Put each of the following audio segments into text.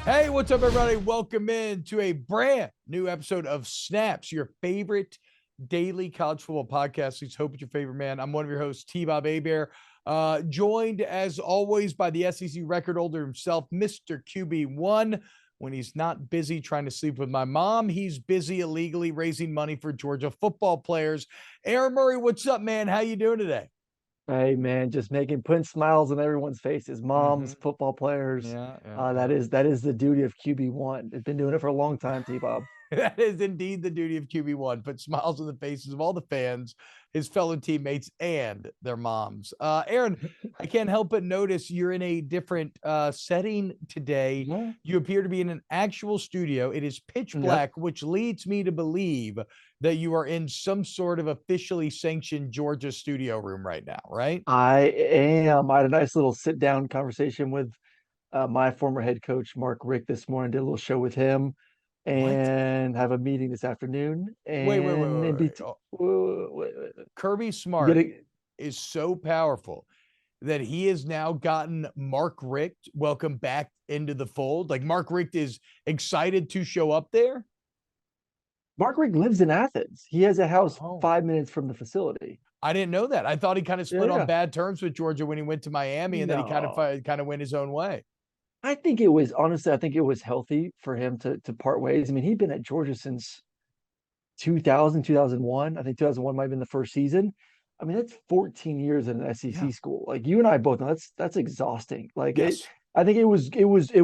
Hey, what's up, everybody? Welcome in to a brand new episode of Snaps, your favorite daily college football podcast. Let's hope it's your favorite, man. I'm one of your hosts, T-Bob Hebert, joined as always by the SEC record holder himself, Mr. QB1. When he's not busy trying to sleep with my mom, he's busy illegally raising money for Georgia football players. Aaron Murray, what's up, man? How you doing today? Hey man, just putting smiles on everyone's faces. Mm-hmm. Moms, football players. Yeah, yeah, That yeah. is the duty of QB1. They've been doing it for a long time, T-Bob. That is indeed the duty of QB1. Put smiles on the faces of all the fans, his fellow teammates, and their moms. Aaron, I can't help but notice you're in a different setting today. Yeah. You appear to be in an actual studio. It is pitch Yep. black, which leads me to believe that you are in some sort of officially sanctioned Georgia studio room right now, right? I am. I had a nice little sit down conversation with my former head coach, Mark Rick, this morning. Did a little show with him What? and have a meeting this afternoon. Wait, wait, wait, And wait, in wait. between, Oh, Kirby get Smart it. is so powerful that he has now gotten Mark Richt welcome back into the fold. Like Mark Richt is excited to show up there. Mark Rick lives in Athens. He has a house Oh, 5 minutes from the facility. I didn't know that. I thought he kind of split on Yeah. bad terms with Georgia when he went to Miami, and then he No. kind of went his own way. I think it was honestly, I think it was healthy for him to part ways. I mean, he'd been at Georgia since 2000, 2001. I think 2001 might have been the first season. I mean, that's 14 years in an Yeah. SEC school. Like you and I both know that's exhausting. Yes. I think it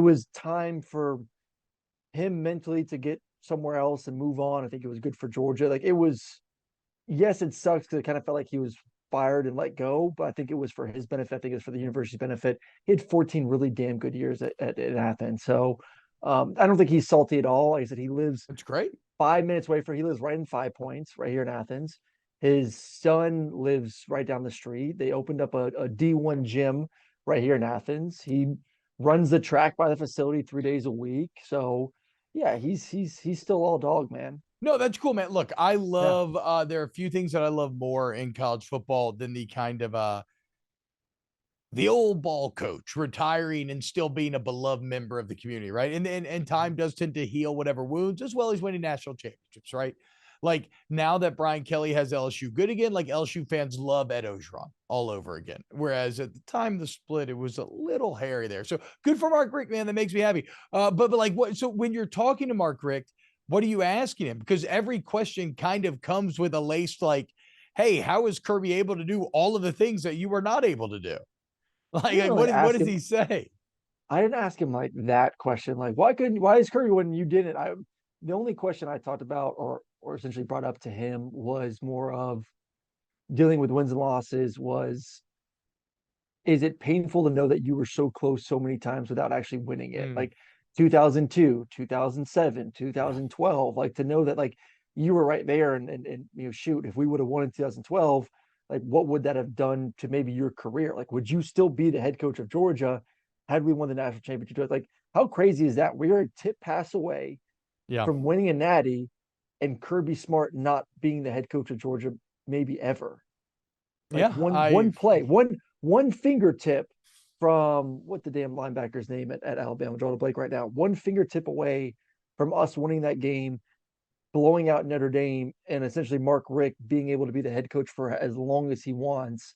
was time for him mentally to get somewhere else and move on. I think it was good for Georgia. Like it was, yes, it sucks because it kind of felt like he was fired and let go, but I think it was for his benefit. I think it was for the university's benefit. He had 14 really damn good years at Athens. So I don't think he's salty at all. Like I said, he lives That's great. 5 minutes away from, he lives right in 5 Points, right here in Athens. His son lives right down the street. They opened up a D1 gym right here in Athens. He runs the track by the facility 3 days a week. So yeah, he's still all dog, man. No, that's cool, man. Look, I Yeah. love there are a few things that I love more in college football than the kind of the old ball coach retiring and still being a beloved member of the community, right? And time does tend to heal whatever wounds, as well as winning national championships, right? Like now that Brian Kelly has LSU good again, like LSU fans love Ed Ogeron all over again. Whereas at the time of the split, it was a little hairy there. So good for Mark Richt, man. That makes me happy. But like what? So when you're talking to Mark Richt, what are you asking him? Because every question kind of comes with a lace like, "Hey, how is Kirby able to do all of the things that you were not able to do?" I didn't Like really what ask does him. he say? I didn't ask him like that question. Like, why is Curry when you didn't? The only question I talked about or essentially brought up to him was more of dealing with wins and losses. Is it painful to know that you were so close so many times without actually winning it? Mm, Like 2002, 2007, yeah. 2012, like to know that like you were right there and shoot, if we would have won in 2012, like what would that have done to maybe your career? Like would you still be the head coach of Georgia had we won the national championship? Like how crazy is that? We are a tip pass away Yeah. from winning a natty and Kirby Smart not being the head coach of Georgia maybe ever. Like Yeah. one play, one fingertip from what the damn linebacker's name at Alabama, drawing a Blake right now. One fingertip away from us winning that game, blowing out Notre Dame, and essentially Mark Rick being able to be the head coach for as long as he wants,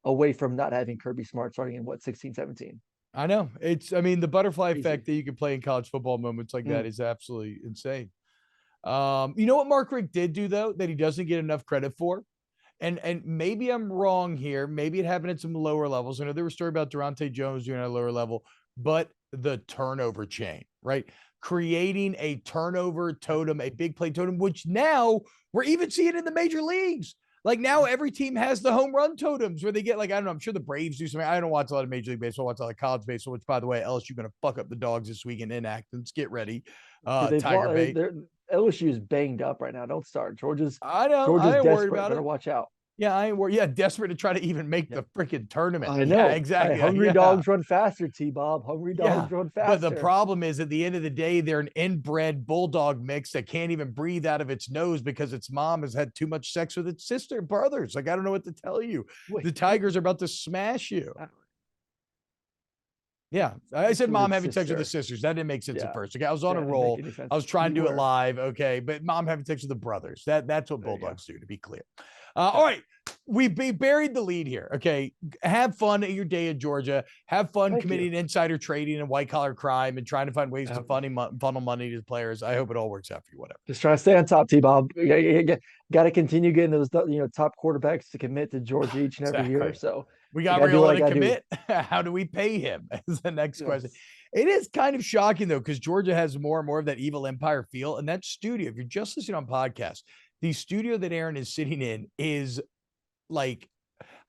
away from not having Kirby Smart starting in what 16, 17. I know. I mean, the butterfly Crazy. effect that you can play in college football moments like that Mm. is absolutely insane. You know what Mark Rick did do though that he doesn't get enough credit for? And maybe I'm wrong here. Maybe it happened at some lower levels. I know there was a story about Durante Jones doing at a lower level, but the turnover chain, right? Creating a turnover totem, a big play totem, which now we're even seeing in the major leagues. Like now every team has the home run totems where they get like, I don't know, I'm sure the Braves do something. I don't watch a lot of Major League Baseball, I watch a lot of college baseball, which by the way, LSU gonna fuck up the dogs this weekend in Athens. Get ready. Dude, they've Tiger lost. bait. LSU is banged up right now. Don't start. I know. I Georgia's ain't worried desperate. about Better it. watch out. Yeah, I ain't worried. Yeah, desperate to try to even make Yeah. the freaking tournament. I Yeah, know. Hey, exactly. hungry Yeah. dogs run faster, T Bob. Hungry Yeah. dogs run But the faster. problem is at the end of the day, they're an inbred bulldog mix that can't even breathe out of its nose because its mom has had too much sex with its sister and brothers. Like, I don't know what to tell you. Wait, The wait. Tigers are about to smash you. Yeah. I said with mom his having sex with the sister. sisters. That didn't make sense at Yeah, first. Okay, I was on a that didn't make roll. any sense. I was trying to You do it were. live. Okay. But mom having sex with the brothers. That's what There you go. Bulldogs do, to be clear. All right. We buried the lead here. Okay. Have fun at your day in Georgia. Have fun Thank committing you. insider trading and white collar crime and trying to find ways to Um, funnel money to the players. I hope it all works out for you, whatever. just trying to stay on top, T-Bob. Got to continue getting those, top quarterbacks to commit to Georgia each and every year. Exactly. So We I got got to do what Raiola I to got to do. commit. How do we pay him? Is the next question. Yes. It is kind of shocking though, because Georgia has more and more of that evil empire feel. And that studio, if you're just listening on podcast, the studio that Aaron is sitting in is like,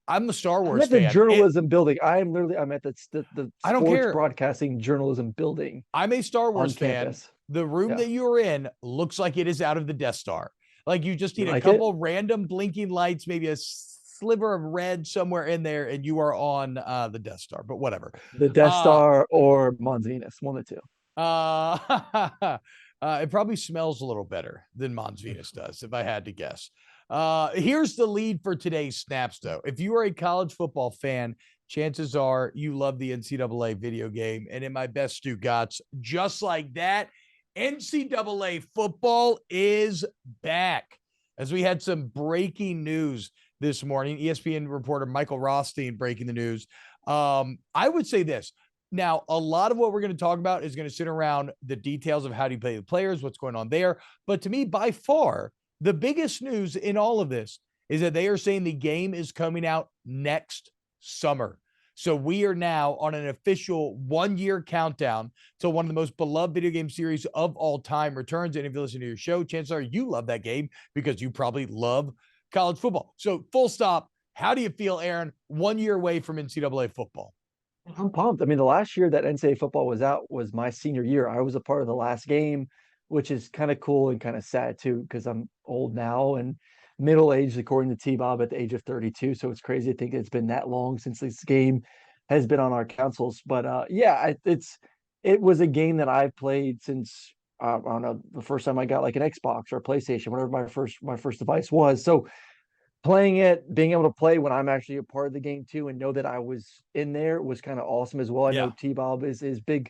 I'm the Star I'm Wars at the fan. journalism building. I'm at the I don't sports care. broadcasting journalism building I'm a Star on Wars fan. campus. The room Yeah. that you are in looks like it is out of the Death Star. Like you just You need a like it? couple random blinking lights, maybe a sliver of red somewhere in there, and you are on the Death Star. But whatever. The Death Uh, Star or Mons Venus, one of the two. it probably smells a little better than Mons Venus does, if I had to guess. Here's the lead for today's snaps, though. If you are a college football fan, chances are you love the NCAA video game. And in my best Stu Gotts, just like that, NCAA football is back. As we had some breaking news this morning, ESPN reporter Michael Rothstein breaking the news. I would say this. Now, a lot of what we're going to talk about is going to sit around the details of how do you play the players, what's going on there. But to me, by far, the biggest news in all of this is that they are saying the game is coming out next summer. So we are now on an official 1-year countdown to one of the most beloved video game series of all time returns. And if you listen to your show, chances are you love that game because you probably love college football. So full stop. How do you feel, Aaron? 1 year away from NCAA football. I'm pumped. I mean, the last year that NCAA football was out was my senior year. I was a part of the last game, which is kind of cool and kind of sad too, because I'm old now and middle aged, according to T-Bob, at the age of 32. So it's crazy to think it's been that long since this game has been on our consoles. But yeah, it was a game that I've played since I don't know, the first time I got like an Xbox or a PlayStation, whatever my first device was. So playing it, being able to play when I'm actually a part of the game too, and know that I was in there was kind of awesome as well. I know Yeah. T-Bob is his big,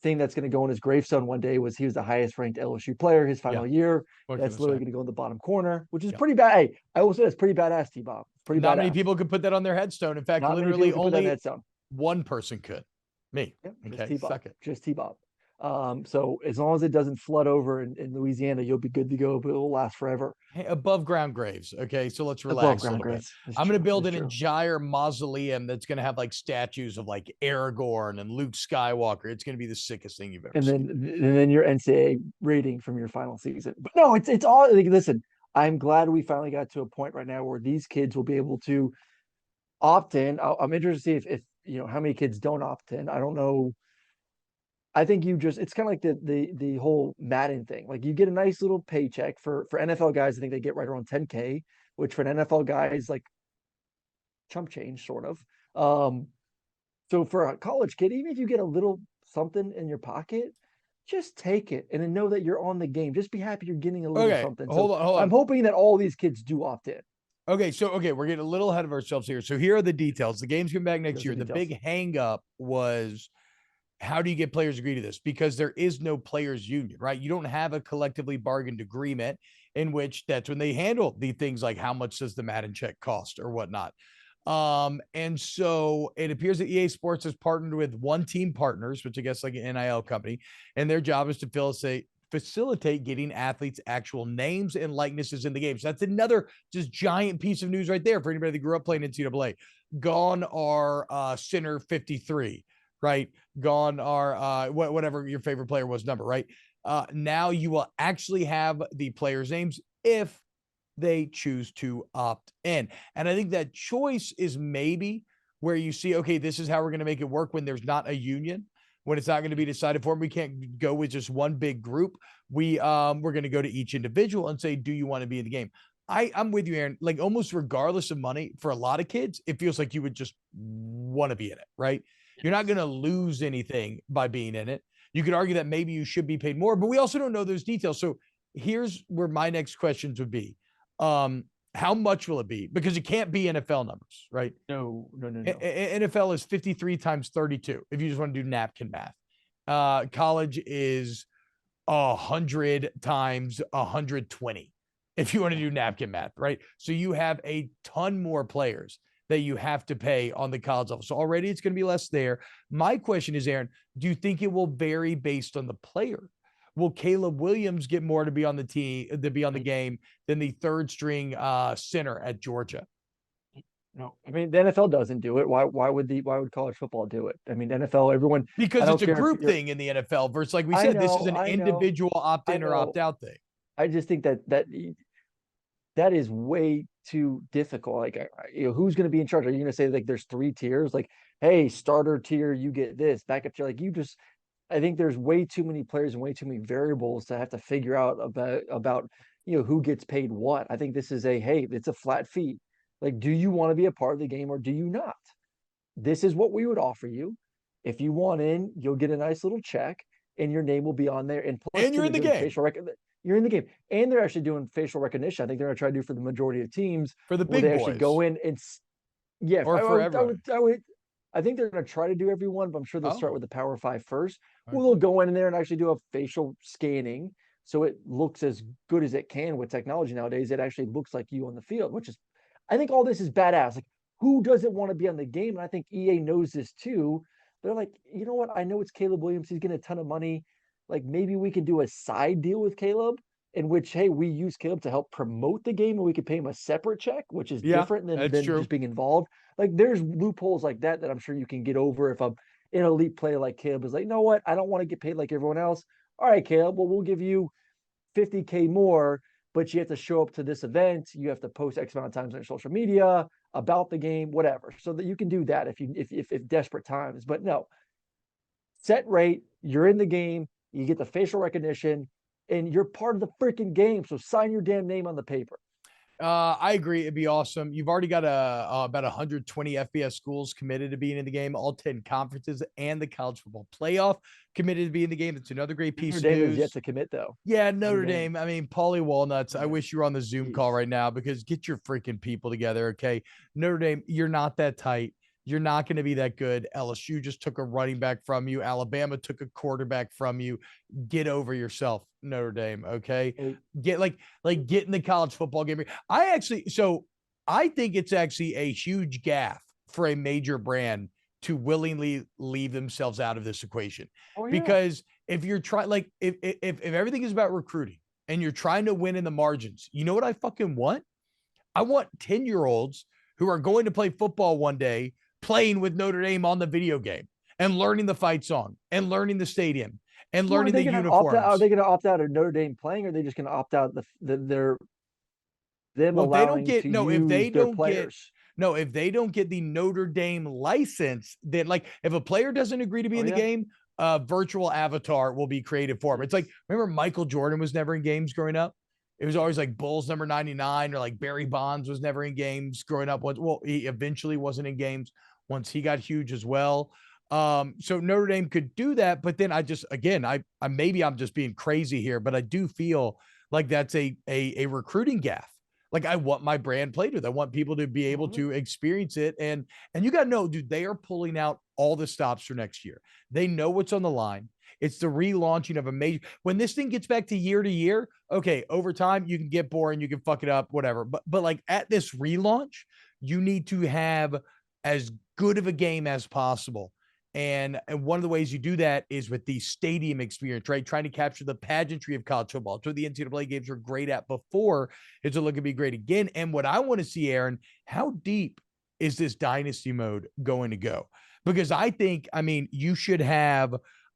thing that's going to go in his gravestone one day was he was the highest ranked LSU player his final year. That's literally going to go in the bottom corner, which is pretty bad. Hey, I will say it's pretty badass, T-Bob. Pretty Not badass. many people could put that on their headstone. In fact, Not literally only headstone. one person could. Me. Yep, Okay, just T-Bob. suck it. Just T-Bob. So as long as it doesn't flood over in Louisiana, you'll be good to go, but it will last forever. Hey, above ground graves. Okay, so let's Above relax a ground little bit. graves. It's I'm going to true. build It's an true. entire mausoleum that's going to have like statues of like Aragorn and Luke Skywalker. It's going to be the sickest thing you've ever seen. And then your NCAA rating from your final season. But no, it's all like, listen, I'm glad we finally got to a point right now where these kids will be able to opt in. I'm interested to see if how many kids don't opt in. I don't know. I think it's kind of like the whole Madden thing. Like you get a nice little paycheck for NFL guys. I think they get right around 10K, which for an NFL guy is like chump change, sort of. So for a college kid, even if you get a little something in your pocket, just take it and then know that you're on the game. Just be happy you're getting a little something. Hold on. I'm hoping that all these kids do opt in. Okay, we're getting a little ahead of ourselves here. So here are the details. The game's coming back next year. The big hang up was, how do you get players to agree to this? Because there is no players union, right? You don't have a collectively bargained agreement in which that's when they handle the things like how much does the Madden check cost or whatnot. And so it appears that EA Sports has partnered with One Team Partners, which I guess like an NIL company, and their job is to facilitate getting athletes' actual names and likenesses in the games. So that's another just giant piece of news right there for anybody that grew up playing NCAA. Gone are Center 53, right? Gone are whatever your favorite player was number, right? Now you will actually have the players' names if they choose to opt in. And I think that choice is maybe where you see, okay, this is how we're going to make it work when there's not a union, when it's not going to be decided for them. We can't go with just one big group. We're going to go to each individual and say, do you want to be in the game? I'm with you, Aaron. Like almost regardless of money, for a lot of kids, it feels like you would just want to be in it, right? You're not going to lose anything by being in it. You could argue that maybe you should be paid more, but we also don't know those details. So here's where my next questions would be. How much will it be? Because it can't be NFL numbers, right? No. NFL is 53 times 32 if you just want to do napkin math. College is 100 times 120 if you want to do napkin math, right? So you have a ton more players that you have to pay on the college level. So already it's going to be less there. My question is, Aaron, do you think it will vary based on the player? Will Caleb Williams get more to be on the team, to be on the game than the third string center at Georgia? No, I mean the NFL doesn't do it. Why would college football do it? I mean NFL, everyone. I Because don't it's a care if group you're. thing in the NFL versus, like we I said, this is know, an I know, individual opt I in or opt know. out thing. I just think that is way too difficult. Like, who's going to be in charge? Are you going to say like there's three tiers? Like, hey, starter tier, you get this. Backup tier, like you just. I think there's way too many players and way too many variables to have to figure out about who gets paid what. I think this is hey, it's a flat fee. Like, do you want to be a part of the game or do you not? This is what we would offer you. If you want in, you'll get a nice little check and your name will be on there. And plus, And too, you're they're in the doing game facial recognition. You're in the game. And they're actually doing facial recognition. I think they're going to try to do for the majority of teams for the where big they actually boys go in and, yeah, or for everyone. I think they're going to try to do everyone, but I'm sure they'll start Oh, with the Power Five first. Well, they'll okay. go in there and actually do a facial scanning. So it looks as good as it can with technology nowadays. It actually looks like you on the field, which is, I think all this is badass. Like, who doesn't want to be on the game? And I think EA knows this too. They're like, you know what? I know it's Caleb Williams. He's getting a ton of money. Like, maybe we can do a side deal with Caleb in which, hey, we use Caleb to help promote the game and we could pay him a separate check, which is Yeah, different that's than true. just being involved. Like, there's loopholes like that I'm sure you can get over if an elite player like Caleb is like, you know what? I don't want to get paid like everyone else. All right, Caleb, well, we'll give you 50K more, but you have to show up to this event. You have to post X amount of times on your social media about the game, whatever. So that you can do that if desperate times. But no, set rate, you're in the game, you get the facial recognition, and you're part of the freaking game. So sign your damn name on the paper. I agree. It'd be awesome. You've already got about 120 FBS schools committed to being in the game, all 10 conferences and the college football playoff committed to be in the game. That's another great Notre piece of Dame is yet news. to commit though. Yeah, Notre Notre Dame. Dame. I mean, Paulie Walnuts. I Yeah. wish you were on the Zoom call Jeez. right now because get your freaking people together. Okay. Notre Dame, you're not that tight. You're not going to be that good. LSU just took a running back from you. Alabama took a quarterback from you. Get over yourself, Notre Dame. Okay. Hey, Get in the college football game. I think it's actually a huge gaffe for a major brand to willingly leave themselves out of this equation. oh yeah. Because if you're trying, like, if everything is about recruiting and you're trying to win in the margins, you know what I fucking want? I want 10-year-olds who are going to play football one day playing with Notre Dame on the video game and learning the fight song and learning the stadium and Well, are learning they the going to opt out? Are uniforms. they going to opt out of Notre Dame playing, or are they just going to opt out their them Well, if they don't allowing get to no, if use they their don't get players? no, if they don't get the Notre Dame license, then, like, if a player doesn't agree to be Oh in the yeah. game, a virtual avatar will be created for him. It's like, Yes. remember Michael Jordan was never in games growing up? It was always like Bulls number 99, or like Barry Bonds was never in games growing up. Well, he eventually wasn't in games once he got huge as well. So Notre Dame could do that, but then I maybe I'm just being crazy here, but I do feel like that's a recruiting gaffe. Like, I want my brand played with. I want people to be able Oh, to experience it. And you got to know, dude, they are pulling out all the stops for next year. They know what's on the line. It's the relaunching of a major. When this thing gets back to year, okay, over time you can get boring, you can fuck it up, whatever. But like at this relaunch, you need to have as good of a game as possible. And one of the ways you do that is with the stadium experience, right? Trying to capture the pageantry of college football. It's what the NCAA games were great at before. It's looking to be great again. And what I want to see, Aaron, how deep is this dynasty mode going to go? Because I think, I mean, you should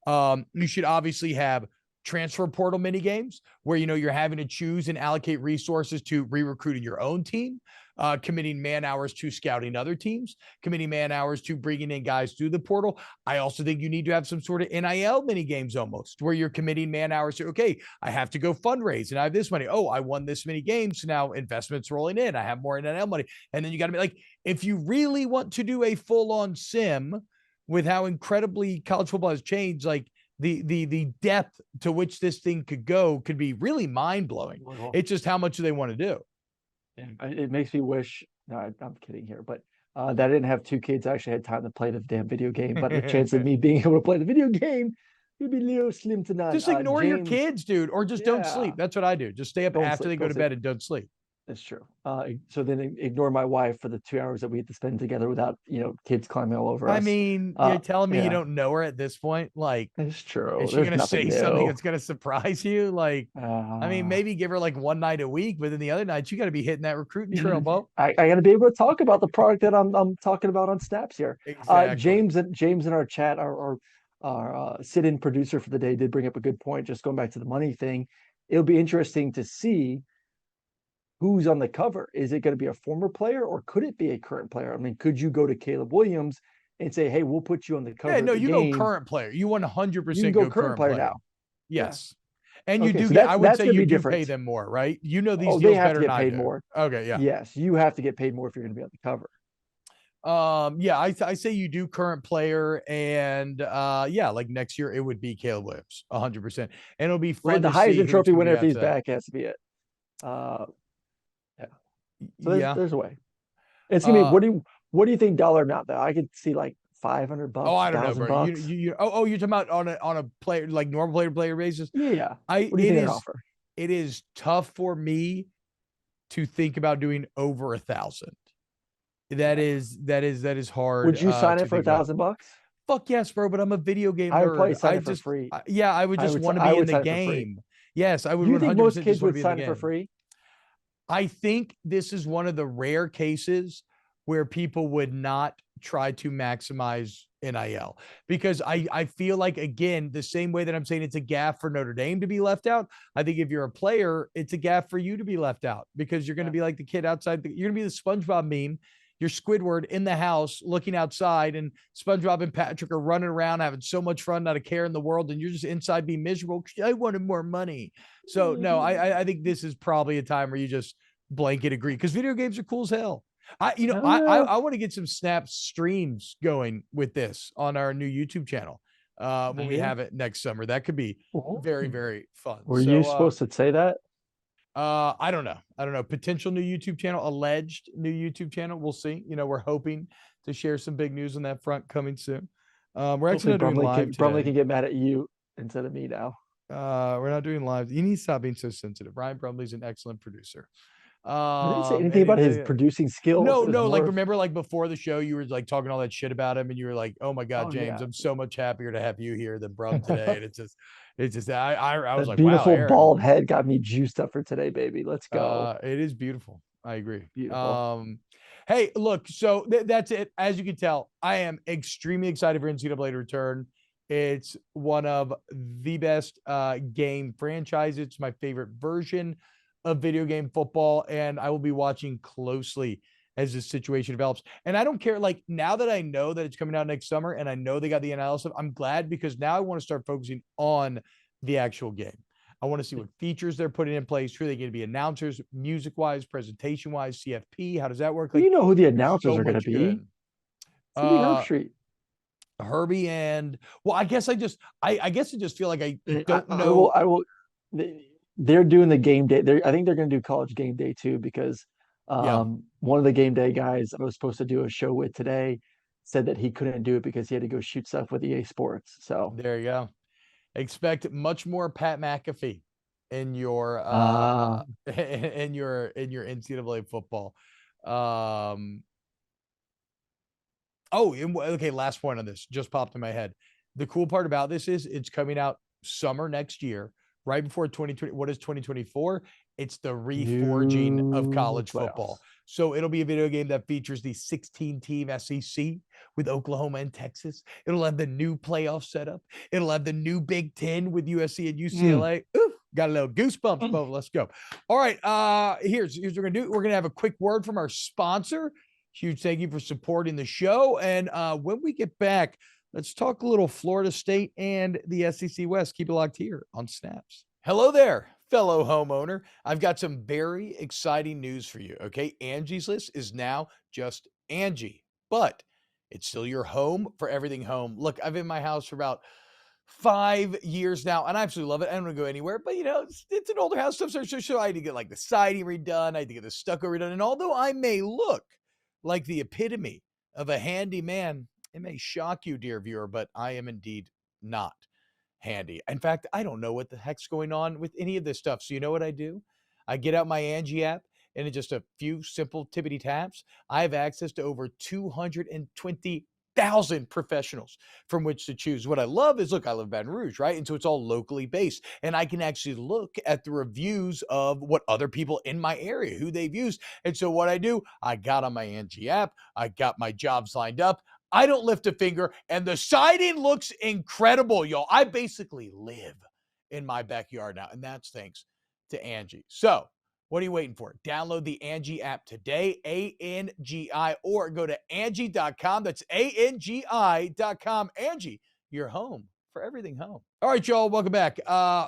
obviously have transfer portal mini games where, you're having to choose and allocate resources to re-recruiting your own team, committing man hours to scouting other teams, committing man hours to bringing in guys through the portal. I also think you need to have some sort of NIL mini games almost where you're committing man hours to, okay, I have to go fundraise and I have this money. Oh, I won this many games. So now investments rolling in. I have more NIL money. And then you got to be like, if you really want to do a full on sim with how incredibly college football has changed, like, the depth to which this thing could go could be really mind blowing. well, It's just how much do they want to do? It makes me wish. No, I'm kidding here, but that I didn't have two kids. I actually had time to play the damn video game. But the chance of me being able to play the video game would be a little slim to none. Just ignore your James, kids, dude, or just don't yeah, sleep. That's what I do. Just stay up don't after sleep, they go don't to sleep. bed and don't sleep. That's true. So then ignore my wife for the 2 hours that we had to spend together without, kids climbing all over I us. mean, you're telling me you Yeah, don't know her at this point? Like, it's true. is she There's gonna nothing say something new. that's gonna surprise you? Like, I mean, Uh, maybe give her like one night a week, but then the other nights you got to be hitting that recruiting trail, Bo. I got to be able to talk about the product that I'm talking about on Snaps here. Exactly. James in our chat, our sit-in producer for the day, did bring up a good point. Just going back to the money thing, it'll be interesting to see who's on the cover. Is it going to be a former player or could it be a current player? I mean, could you go to Caleb Williams and say, "Hey, we'll put you on the Yeah, cover of no, the you go game. current player. You You can 100% go go current current player player. now." Yeah. Yes. And you Okay, do so get, that's I would that's say going to you be do different. pay them more, right? You know these Oh, they deals have to better than get I paid do. more. Okay, yeah. Yes, you have to get paid more if you're going to be on the cover. Yeah, I say you do current player, and yeah, like next year it would be Caleb Williams, 100%, and it'll be Right, fun the to see Heisman who it's Trophy going to be winner if he's outside. back has to be it. Uh, yeah. So there's Yeah. there's a way. It's gonna be Uh, what do you think dollar amount though? I could see like 500 oh, bucks, I a don't know, thousand bro. bucks. You're talking about on a player like normal player to player basis. Yeah. I What do you it think I'd is offer? it is tough for me to think about doing over 1,000. Yeah. That is hard Would you sign it to for a think about. thousand bucks? Fuck yes, bro, but I'm a video game I would probably nerd. sign it for free. Yeah, I would just want to I be would in the sign it for free. game. Yes, I would Do you think most 100% just kids want to would be in the sign it for game. free? I think this is one of the rare cases where people would not try to maximize NIL because I feel like, again, the same way that I'm saying it's a gaffe for Notre Dame to be left out, I think if you're a player, it's a gaffe for you to be left out because you're going to Yeah. be like the kid outside. You're going to be the SpongeBob meme. You're Squidward in the house looking outside, and SpongeBob and Patrick are running around having so much fun, not a care in the world, and you're just inside being miserable. I wanted more money. So no, I think this is probably a time where you just blanket agree because video games are cool as hell. I you know Hell I yeah. I want to get some snap streams going with this on our new YouTube channel when we Yeah. have it next summer. That could be Ooh. very very fun. Were you So supposed to say that? I don't know. I don't know. Potential new YouTube channel, alleged new YouTube channel. We'll see. We're hoping to share some big news on that front coming soon. We're actually Hopefully not doing live Brumley today. can get mad at you instead of me now. We're not doing live. You need to stop being so sensitive. Ryan Brumley's an excellent producer. I didn't say anything And about his producing skills. no, It was no, more like of, remember like before the show, you were like talking all that shit about him, and you were like, "Oh my God, oh James, yeah. I'm so much happier to have you here than Brum today." And it's just I was That like, "Wow, beautiful Aaron, bald head got me juiced up for today, baby. Let's go. it is beautiful." I agree. Beautiful. Hey, look, so that's it. As you can tell, I am extremely excited for NCAA to return. It's one of the best game franchises. It's my favorite version of video game football, and I will be watching closely as this situation develops. And I don't care, like now that I know that it's coming out next summer and I know they got the analysis, I'm glad because now I want to start focusing on the actual game. I want to see what features they're putting in place. Who are they going to be announcers, music wise, presentation wise, CFP? How does that work? You Like, know who the there's announcers so are going to much be. good. It's going to be Herb Uh, Street. Herbie and well, I guess I guess I just feel like I I, don't I will. know. I will. They're doing the game day. I think they're going to do college game day too because Yeah, one of the game day guys I was supposed to do a show with today said that he couldn't do it because he had to go shoot stuff with EA Sports. So, there you go. Expect much more Pat McAfee in your uh, in your NCAA football. Um, Oh, okay. Last point on this just popped in my head. The cool part about this is it's coming out summer next year, right before 2020. What is 2024? It's the reforging of new college football. playoffs. So it'll be a video game that features the 16 team SEC with Oklahoma and Texas. It'll have the new playoff setup. It'll have the new Big Ten with USC and Mm. UCLA. Ooh, got a little goosebumps, Bo. Let's go. All right. Here's what we're gonna do. We're gonna have a quick word from our sponsor. Huge thank you for supporting the show. And when we get back, let's talk a little Florida State and the SEC West. Keep it locked here on Snaps. Hello there, fellow homeowner. I've got some very exciting news for you. Okay. Angie's List is now just Angie, but it's still your home for everything home. Look, I've been in my house for about 5 years now, and I absolutely love it. I don't want to go anywhere, but it's an older house stuff. So I had to get like the siding redone, I had to get the stucco redone. And although I may look like the epitome of a handy man, it may shock you, dear viewer, but I am indeed not handy. In fact, I don't know what the heck's going on with any of this stuff. So you know what I do? I get out my Angie app, and in just a few simple tippity taps, I have access to over 220,000 professionals from which to choose. What I love is, look, I live in Baton Rouge, right? And so it's all locally based. And I can actually look at the reviews of what other people in my area, who they've used. And so what I do, I got on my Angie app, I got my jobs lined up. I don't lift a finger, and the siding looks incredible, y'all. I basically live in my backyard now, and that's thanks to Angie. So what are you waiting for? Download the Angie app today, ANGI, or go to Angie.com. That's ANGI.com. Angie, your home for everything home. All right, y'all, welcome back.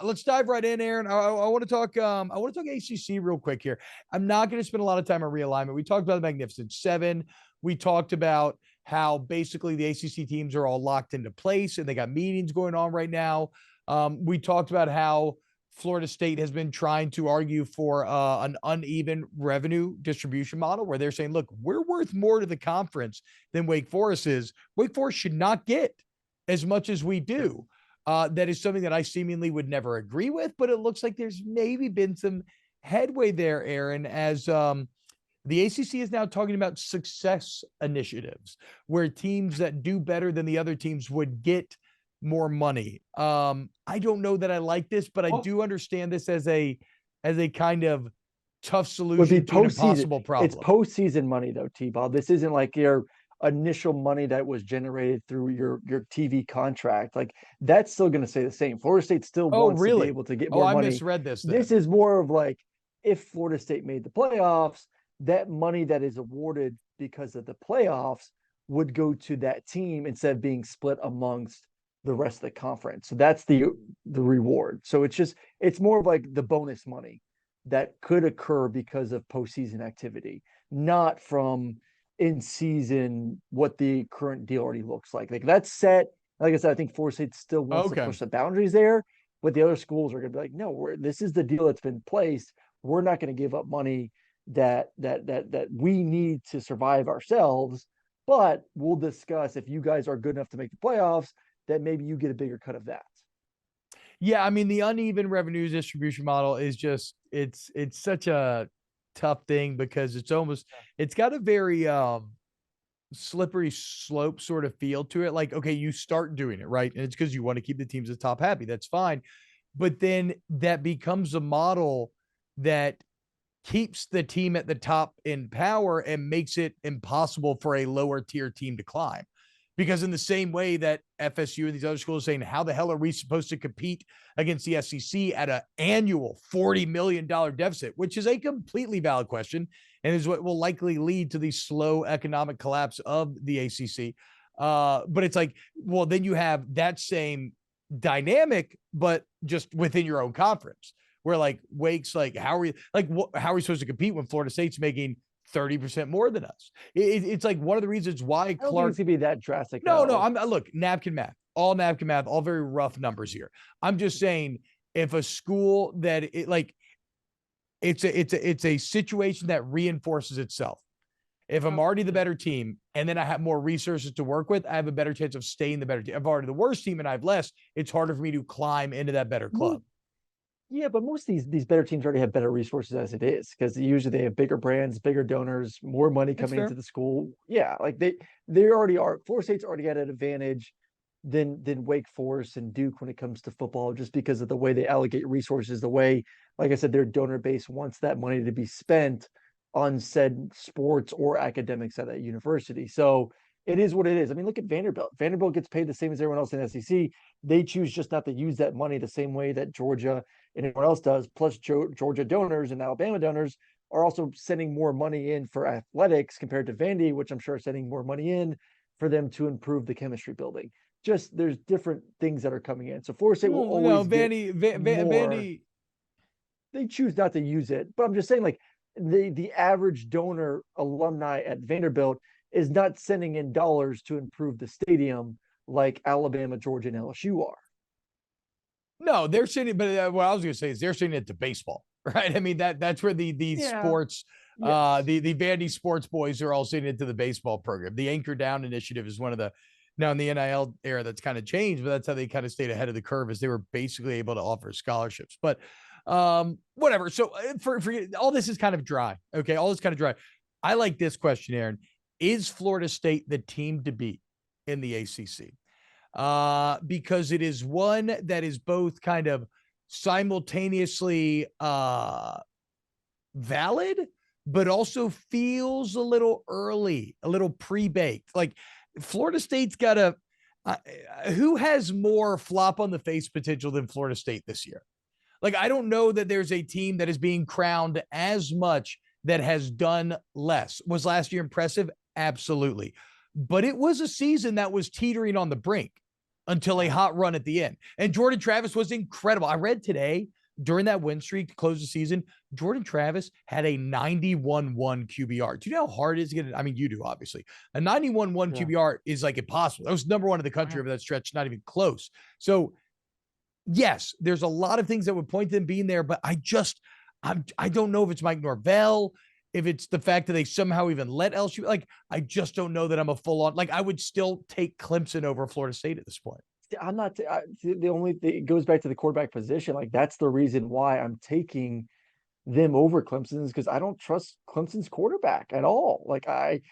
Let's dive right in, Aaron. I want to talk ACC real quick here. I'm not going to spend a lot of time on realignment. We talked about the Magnificent Seven. We talked about how basically the ACC teams are all locked into place and they got meetings going on right now. We talked about how Florida State has been trying to argue for an uneven revenue distribution model where they're saying, look, we're worth more to the conference than Wake Forest is. Wake Forest should not get as much as we do. That is something that I seemingly would never agree with, but it looks like there's maybe been some headway there, Aaron, as the ACC is now talking about success initiatives where teams that do better than the other teams would get more money. I don't know that I like this, but I do understand this as a kind of tough solution to an impossible problem. It's postseason money though, T-Bob. This isn't like your initial money that was generated through your TV contract. Like that's still going to stay the same. Florida State still wants to be able to get more money. I misread this. This is more of like if Florida State made the playoffs, that money that is awarded because of the playoffs would go to that team instead of being split amongst the rest of the conference. So that's the reward. So it's more of like the bonus money that could occur because of postseason activity, not from in season what the current deal already looks like. Like that's set. Like I said, I think Florida State still wants to push the boundaries there, but the other schools are going to be like, no, this is the deal that's been placed. We're not going to give up money that we need to survive ourselves, but we'll discuss if you guys are good enough to make the playoffs, that maybe you get a bigger cut of that. Yeah, I mean the uneven revenue distribution model is just it's such a tough thing because it's got a very slippery slope sort of feel to it. Like, okay, you start doing it, right? And it's because you want to keep the teams at the top happy. That's fine. But then that becomes a model that keeps the team at the top in power and makes it impossible for a lower tier team to climb. Because in the same way that FSU and these other schools are saying, how the hell are we supposed to compete against the SEC at an annual $40 million deficit, which is a completely valid question and is what will likely lead to the slow economic collapse of the ACC. But it's like, well, then you have that same dynamic, but just within your own conference. Where like Wake's like, how are we supposed to compete when Florida State's making 30% more than us? It's like one of the reasons why Clark. I don't think it's gonna be that drastic. No, I'm look, napkin math, all very rough numbers here. I'm just saying if a school that it's a situation that reinforces itself. If I'm already the better team and then I have more resources to work with, I have a better chance of staying the better team. If I'm already the worst team and I have less, it's harder for me to climb into that better club. Yeah, but most of these better teams already have better resources as it is because usually they have bigger brands, bigger donors, more money coming into the school. Yeah, like they already are. Florida State's already at an advantage than Wake Forest and Duke when it comes to football, just because of the way they allocate resources, the way, like I said, their donor base wants that money to be spent on said sports or academics at that university. So it is what it is. I mean, look at Vanderbilt. Vanderbilt gets paid the same as everyone else in the SEC. They choose just not to use that money the same way that Georgia and everyone else does. Plus, Georgia donors and Alabama donors are also sending more money in for athletics compared to Vandy, which I'm sure are sending more money in for them to improve the chemistry building. Just there's different things that are coming in. So Florida State will always Vandy. They choose not to use it, but I'm just saying, like the average donor alumni at Vanderbilt is not sending in dollars to improve the stadium like Alabama, Georgia, and LSU are. No, they're sitting, but what I was going to say is they're sitting into baseball, right? I mean, that's where the Yeah. sports, Yes. the Vandy sports boys are all sitting into the baseball program. The Anchor Down initiative is one of the, now in the NIL era that's kind of changed, but that's how they kind of stayed ahead of the curve, as they were basically able to offer scholarships. But whatever. So for all this is kind of dry. Okay, all this kind of dry. I like this question, Aaron. Is Florida State the team to beat in the ACC? Because it is one that is both kind of simultaneously valid, but also feels a little early, a little pre-baked. Like Florida State's got a who has more flop on the face potential than Florida State this year? Like, I don't know that there's a team that is being crowned as much that has done less. Was last year impressive? Absolutely. But it was a season that was teetering on the brink until a hot run at the end. And Jordan Travis was incredible. I read today during that win streak to close the season, Jordan Travis had a 91-1 QBR. Do you know how hard it is to get it? I mean, you do, obviously. A 91-1 QBR is like impossible. That was number one in the country over that stretch, not even close. So, yes, there's a lot of things that would point to them being there, but I don't know if it's Mike Norvell, if it's the fact that they somehow even let LSU. Like, I just don't know that I'm a full on. Like, I would still take Clemson over Florida State at this point. I'm not the only thing. It goes back to the quarterback position. Like, that's the reason why I'm taking them over Clemson, is because I don't trust Clemson's quarterback at all. Like, I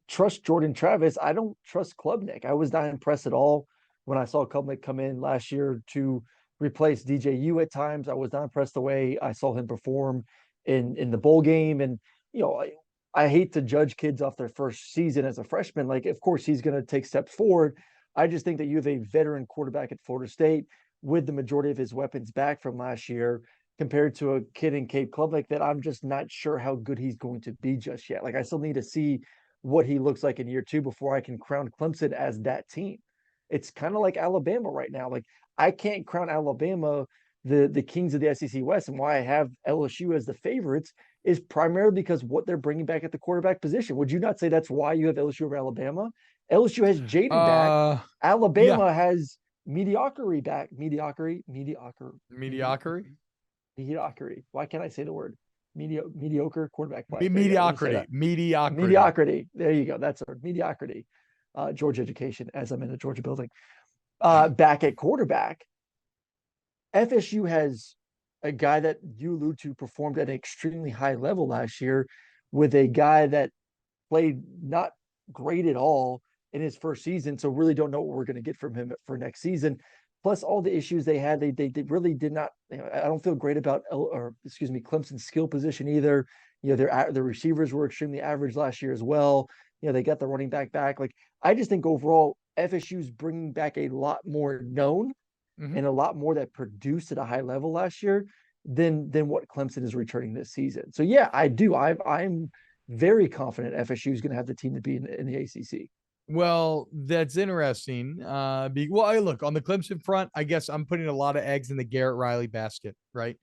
trust Jordan Travis. I don't trust Klubnik. I was not impressed at all when I saw Klubnik come in last year to replace DJU at times. I was not impressed the way I saw him perform in the bowl game. And I hate to judge kids off their first season as a freshman. Like, of course, he's going to take steps forward. I just think that you have a veteran quarterback at Florida State with the majority of his weapons back from last year, compared to a kid in Cape Klubnik that I'm just not sure how good he's going to be just yet. Like, I still need to see what he looks like in year two before I can crown Clemson as that team. It's kind of like Alabama right now. Like, I can't crown Alabama the kings of the SEC West, and why I have LSU as the favorites is primarily because what they're bringing back at the quarterback position. Would you not say that's why you have LSU over Alabama? LSU has Jaden back. Yeah. Alabama has mediocrity back. Mediocrity. Why can't I say the word? Mediocre quarterback play. Mediocrity. There you go. That's our mediocrity. Georgia education, as I'm in the Georgia building. Back at quarterback, FSU has a guy that you allude to performed at an extremely high level last year, with a guy that played not great at all in his first season. So really don't know what we're going to get from him for next season. Plus all the issues they had, they really did not. I don't feel great about Clemson's skill position either. Their receivers were extremely average last year as well. They got the running back. Like, I just think overall FSU's bringing back a lot more known and a lot more that produced at a high level last year than what Clemson is returning this season. So yeah, I do. I'm very confident FSU is going to have the team to be in the ACC. Well, that's interesting. Look, on the Clemson front, I guess I'm putting a lot of eggs in the Garrett Riley basket, right?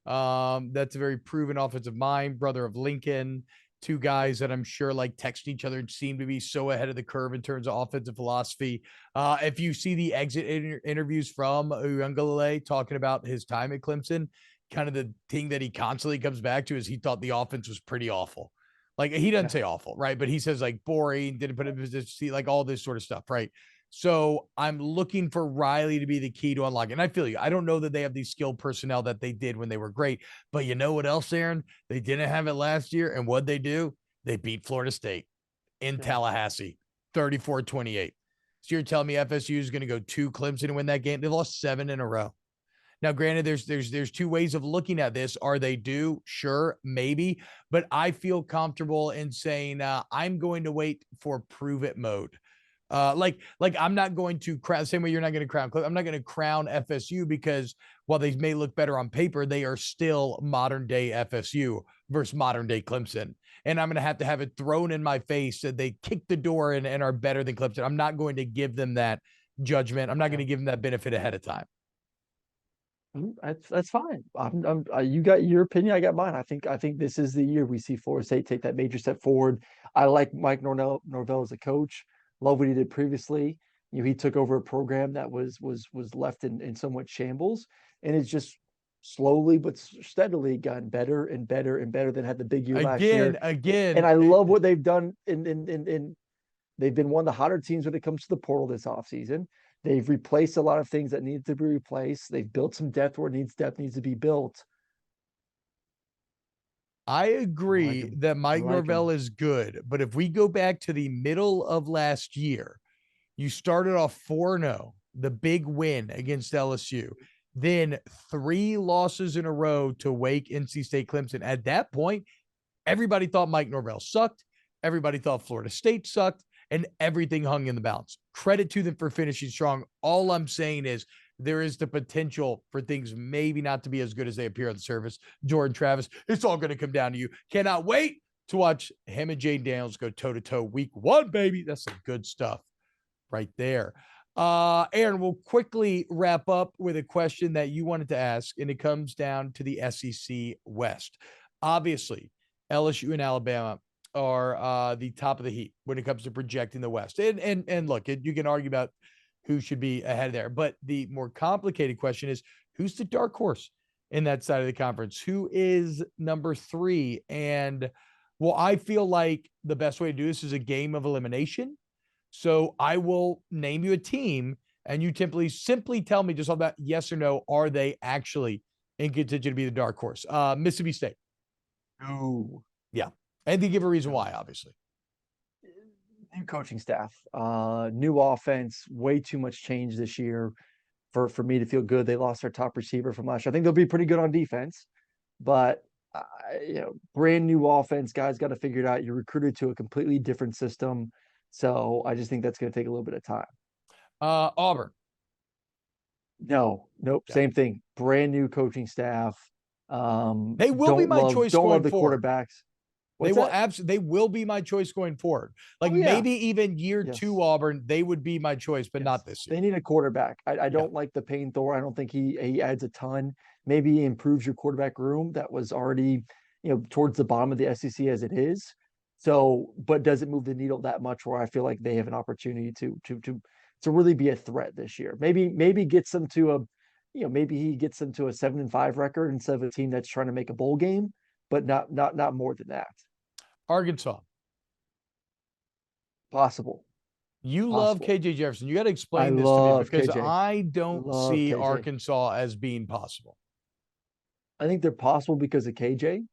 That's a very proven offensive mind, brother of Lincoln, two guys that I'm sure like text each other and seem to be so ahead of the curve in terms of offensive philosophy. If you see the exit interviews from Uiagalelei talking about his time at Clemson, kind of the thing that he constantly comes back to is he thought the offense was pretty awful. Like, he doesn't say awful, right? But he says like boring, didn't put him in position, like all this sort of stuff, right? So I'm looking for Riley to be the key to unlocking. And I feel you. I don't know that they have these skilled personnel that they did when they were great. But you know what else, Aaron? They didn't have it last year. And what'd they do? They beat Florida State in Tallahassee, 34-28. So you're telling me FSU is going to go to Clemson and win that game? They've lost 7 in a row. Now, granted, there's two ways of looking at this. Are they due? Sure, maybe. But I feel comfortable in saying I'm going to wait for prove it mode. Like I'm not going to crown, same way you're not going to crown. I'm not going to crown FSU because while they may look better on paper, they are still modern day FSU versus modern day Clemson. And I'm going to have it thrown in my face that they kick the door and are better than Clemson. I'm not going to give them that judgment. I'm not going to give them that benefit ahead of time. That's fine. You got your opinion, I got mine. I think this is the year we see Florida State take that major step forward. I like Mike Norvell as a coach. Love what he did previously. he took over a program that was left in somewhat shambles, and it's just slowly but steadily gotten better and better and better than had the big year last year. And Again, I love what they've done in they've been one of the hotter teams when it comes to the portal this offseason. They've replaced a lot of things that need to be replaced. They've built some depth where depth needs to be built. I I like agree him. that I Mike like Norvell him. is good, but if we go back to the middle of last year, you started off 4-0, the big win against LSU, then 3 losses in a row to Wake, NC State, Clemson. At that point, everybody thought Mike Norvell sucked. Everybody thought Florida State sucked, and everything hung in the balance. Credit to them for finishing strong. All I'm saying is there is the potential for things maybe not to be as good as they appear on the surface. Jordan Travis, it's all going to come down to you. Cannot wait to watch him and Jane Daniels go toe to toe week 1, baby. That's some good stuff right there. Aaron, we'll quickly wrap up with a question that you wanted to ask, and it comes down to the SEC West. Obviously, LSU and Alabama are the top of the heap when it comes to projecting the West. And look, you can argue about who should be ahead there, but the more complicated question is who's the dark horse in that side of the conference? Who is number 3? And well, I feel like the best way to do this is a game of elimination. So I will name you a team, and you simply tell me just about yes or no. Are they actually in contention to be the dark horse? Mississippi State. No. Yeah. And they give a reason why, obviously. New coaching staff, new offense, way too much change this year for me to feel good. They lost their top receiver from last year. I think they'll be pretty good on defense, but brand new offense, guys got to figure it out. You're recruited to a completely different system. So I just think that's going to take a little bit of time. Auburn. No, nope, Yeah. same thing. Brand new coaching staff. They will be my choice don't love going the forward. quarterbacks. They What's will that? absolutely. They will be my choice going forward. Like Oh yeah, maybe even year yes, 2 Auburn, they would be my choice, but yes. not this year. They need a quarterback. I Yeah. don't like the Payne Thor. I don't think he adds a ton. Maybe he improves your quarterback room that was already towards the bottom of the SEC as it is. So, but doesn't move the needle that much where I feel like they have an opportunity to really be a threat this year. Maybe gets them to a maybe he gets them to a 7-5 record instead of a team that's trying to make a bowl game, but not more than that. Arkansas. Possible. You love Possible. KJ Jefferson. You got to I explain this to me love because KJ. I don't Love see KJ. Arkansas as being possible. I think they're possible because of KJ.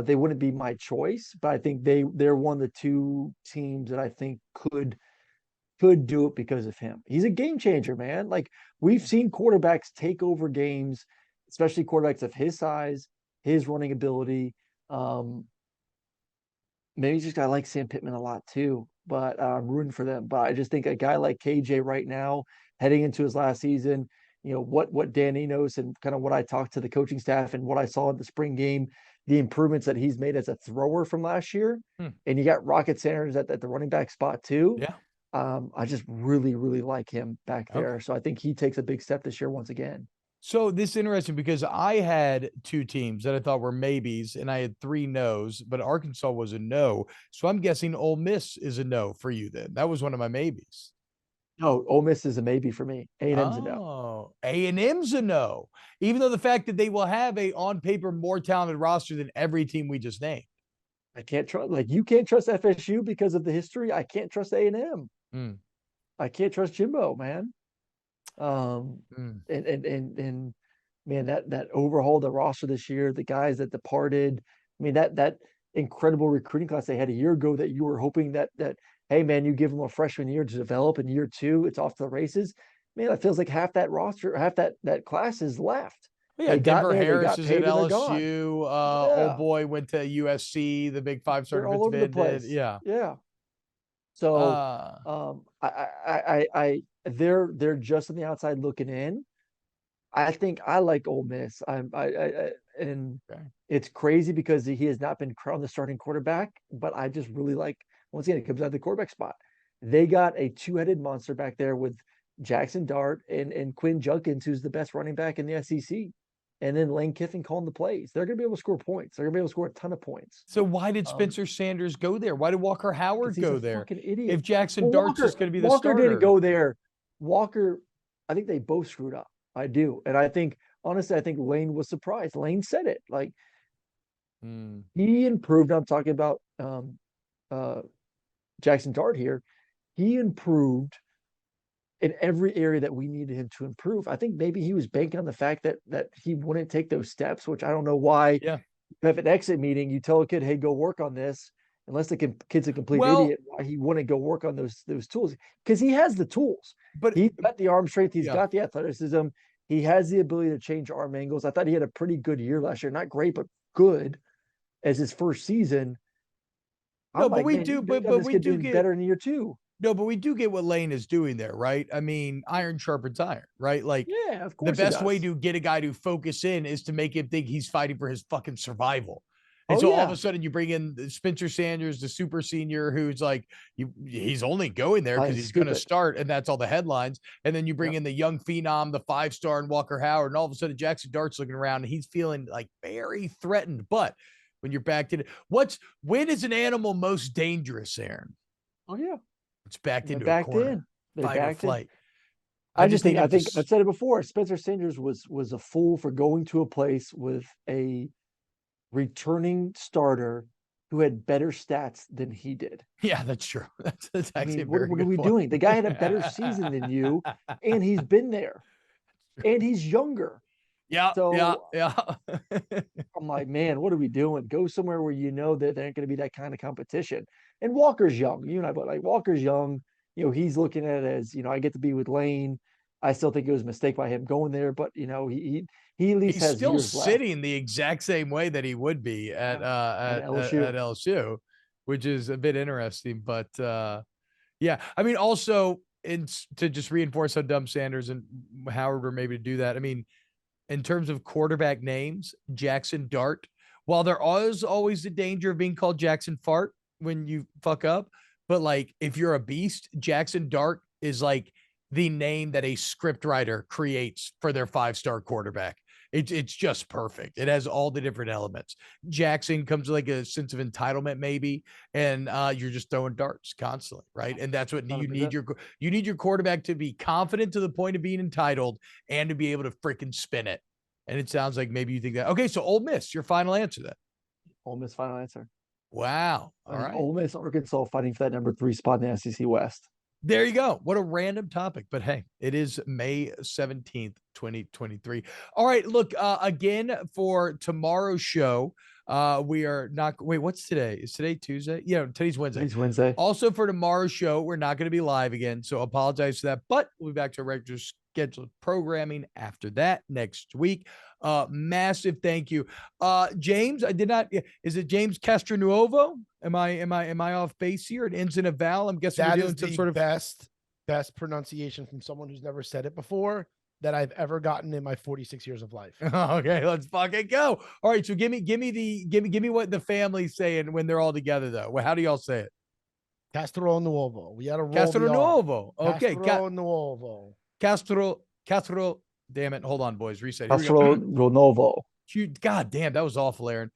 They wouldn't be my choice, but I think they're one of the 2 teams that I think could do it because of him. He's a game changer, man. Like we've seen quarterbacks take over games, especially quarterbacks of his size, his running ability. Um, Maybe just I like Sam Pittman a lot too, but I'm rooting for them. But I just think a guy like KJ right now, heading into his last season, what Dan Enos and kind of what I talked to the coaching staff and what I saw in the spring game, the improvements that he's made as a thrower from last year, Hmm. and you got Rocket Sanders at the running back spot too. Yeah. I just really, really like him back Okay. there. So I think he takes a big step this year once again. So this is interesting because I had 2 teams that I thought were maybes, and I had 3 no's, but Arkansas was a no. So I'm guessing Ole Miss is a no for you. Then that was one of my maybes. No, Ole Miss is a maybe for me. A&M's a no. Oh, A&M's a no. Even though the fact that they will have a on paper more talented roster than every team we just named. I can't trust you can't trust FSU because of the history. I can't trust A&M. Mm, I can't trust Jimbo, man. Um, mm. and man, that overhaul the roster this year, the guys that departed. I mean, that incredible recruiting class they had a year ago that you were hoping that hey man, you give them a freshman year to develop, in year 2, it's off to the races. Man, it feels like half that roster, half that class is left. Yeah, They got Denver there, they Harris got is at paid, and they're gone. LSU. Old Yeah, boy went to USC, the big 5-star they're all defensive over the end did. place. Yeah. Yeah. So Uh, they're just on the outside looking in. I think I like Ole Miss. And okay. it's crazy because he has not been crowned the starting quarterback, but I just really like, once again, it comes out of the quarterback spot. They got a 2-headed monster back there with Jackson Dart and Quinn Junkins, who's the best running back in the SEC. and then Lane Kiffin calling the plays. They're going to be able to score points. They're going to be able to score a ton of points. So why did Spencer Sanders go there? Why did Walker Howard He's go a there? fucking idiot. If Jackson Well, Dart's just going to be the Walker starter. didn't go there. Walker, I think they both screwed up. I do. And I think, honestly, I think Lane was surprised. Lane said it. Like, he improved. I'm talking about Jackson Dart here. He improved in every area that we needed him to improve. I think maybe he was banking on the fact that he wouldn't take those steps, which I don't know why. Yeah. You have an exit meeting, you tell a kid, hey, go work on this. Unless the kid's a complete idiot, why he wouldn't go work on those tools? Because he has the tools. But he's got the arm strength, he's got the athleticism, he has the ability to change arm angles. I thought he had a pretty good year last year. Not great, but good as his first season. No, but we do get better in year 2. No, but we do get what Lane is doing there, right? I mean, iron sharpens iron, right? Like, yeah, of course. The best way to get a guy to focus in is to make him think he's fighting for his fucking survival. And all of a sudden you bring in Spencer Sanders, the super senior, who's like, he's only going there because he's going to start, and that's all the headlines. And then you bring in the young phenom, the 5-star, and Walker Howard, and all of a sudden Jackson Dart's looking around and he's feeling like very threatened. But when you're back to when is an animal most dangerous, Aaron? Oh yeah. It's backed into a corner. Fight or flight. I think I've said it before. Spencer Sanders was a fool for going to a place with a returning starter who had better stats than he did. Yeah, that's true. That's actually what are we doing? The guy had a better season than you, and he's been there, and he's younger. Yeah. I'm like, man, what are we doing? Go somewhere where you know that there ain't going to be that kind of competition. And Walker's young, you and I, but like Walker's young. He's looking at it as, I get to be with Lane. I still think it was a mistake by him going there, but he at least has still years sitting left. the exact same way that he would be at LSU, which is a bit interesting. But yeah, I mean, also to just reinforce how dumb Sanders and Howard were maybe to do that. I mean, in terms of quarterback names, Jackson Dart, while there is always the danger of being called Jackson Fart when you fuck up, but like if you're a beast, Jackson Dart is like the name that a script writer creates for their 5-star quarterback. It's just perfect. It has all the different elements. Jackson comes with like a sense of entitlement, maybe, and you're just throwing darts constantly, right? And that's what you need. You need your quarterback to be confident to the point of being entitled and to be able to freaking spin it. And it sounds like maybe you think that. Okay, so Ole Miss, your final answer then. Ole Miss final answer. Wow. All right. Ole Miss, Arkansas fighting for that number 3 spot in the SEC West. There you go. What a random topic, but hey, it is May 17th, 2023. All right, look, again, for tomorrow's show, we are not, wait, what's today? Is today Tuesday? Yeah, today's Wednesday. Today's Wednesday. Also for tomorrow's show, we're not going to be live again, so apologize for that, but we'll be back to regular scheduled programming after that next week. Massive thank you. James, I did not, is it James Castronuovo? Am I off base here? It ends in a vowel. I'm guessing that we're doing is some the sort of best pronunciation from someone who's never said it before that I've ever gotten in my 46 years of life. Okay, let's fucking go. All right, so give me what the family's saying when they're all together though. Well, how do y'all say it? Castro Nuovo. We had a roll. Castro Nuovo. Okay, Castro Nuovo. Castro. Damn it! Hold on, boys. Reset. Castro Nuovo. God damn, that was awful, Aaron.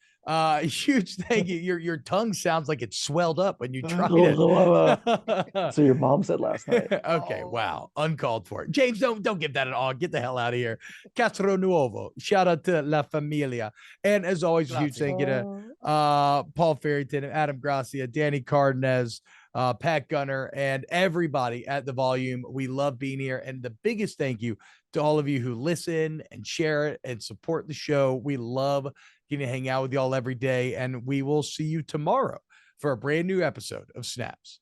Huge thank you. Your tongue sounds like it swelled up when you tried it. So your mom said last night. Okay, wow, uncalled for. James, don't give that at all. Get the hell out of here. Castro Nuovo. Shout out to La Familia, and as always, huge thank you to Paul Farrington, Adam Gracia, Danny Cardenas, Pat Gunner, and everybody at the Volume. We love being here, and the biggest thank you to all of you who listen and share it and support the show. We love getting to hang out with y'all every day, and we will see you tomorrow for a brand new episode of Snaps.